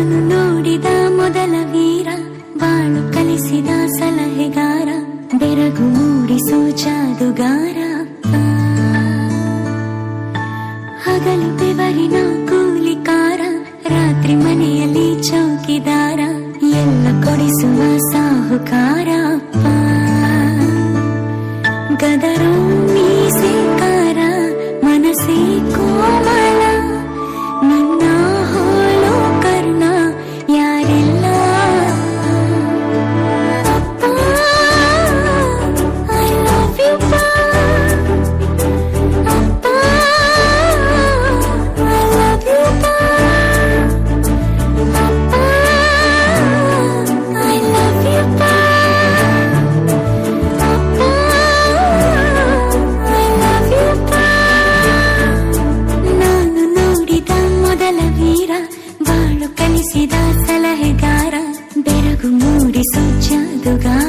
ನಾನು ನೋಡಿದ ಮೊದಲ ವೀರ, ಬಾಳು ಕಲಿಸಿದ ಸಲಹೆಗಾರ, ಬೆರಗು ಮೂಡಿಸೋ ಜಾದುಗಾರ. ಹಗಲು ಬೆವರಿನ ಕೂಲಿಕಾರ, ರಾತ್ರಿ ಮನೆಯಲ್ಲಿ ಚೌಕಿದಾರ, ಎಲ್ಲ ಕೊಡಿಸುವ ಸಾಹುಕಾರ. ಗದರೋ ಮೀಸೆಕಾರ, ಮನಸ್ಸೇ ಕೋಮಲ, ನಿನ್ನ ಹೋಲೋ ಕರ್ಣ ಯಾರಿಲ್ಲ. ಅಪ್ಪ ಐ ಲವ್ ಯು ಪಾ, ಅಪ್ಪ ಐ ಲವ್ ಯು ಪಾ, ಅಪ್ಪ ಐ ಲವ್ ಯು ಪಾ, ಅಪ್ಪ ಐ ಲವ್ ಯು ಪಾ. ನಾನು ನೋಡಿದ ಮೊದಲ ವೀರ, ಬಾಳು ಕಲಿಸಿದ ಸಲಹೆಗಾರ, ಬೆರಗು ಮೂಡಿಸೋ ಜಾದುಗಾರ.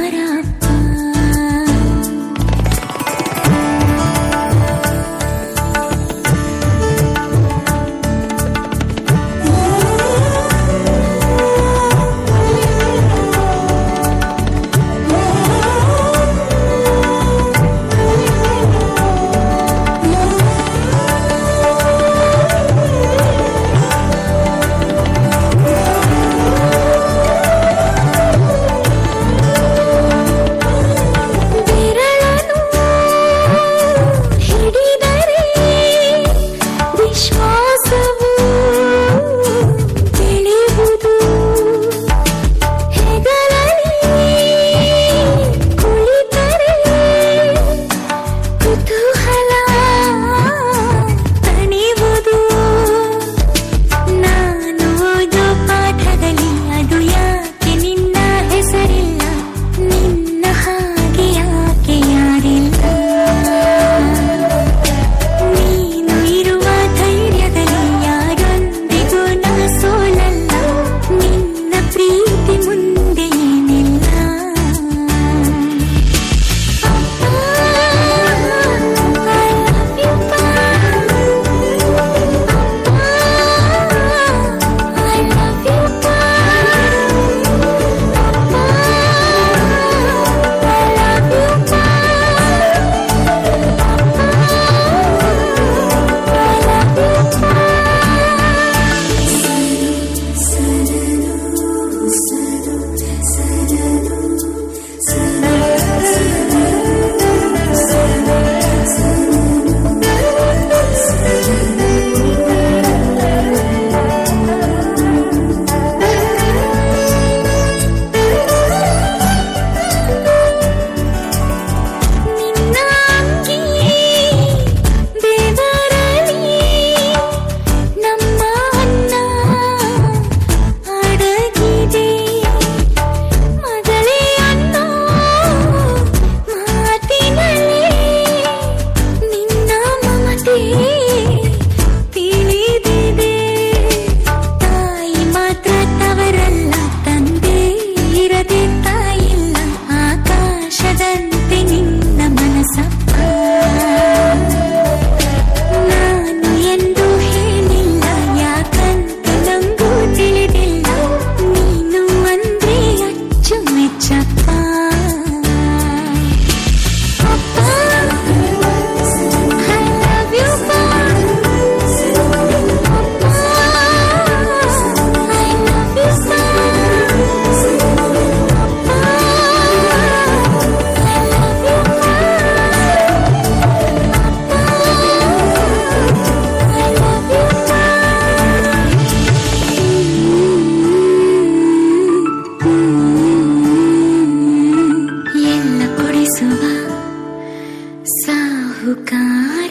ಸಾಹುಕಾರ.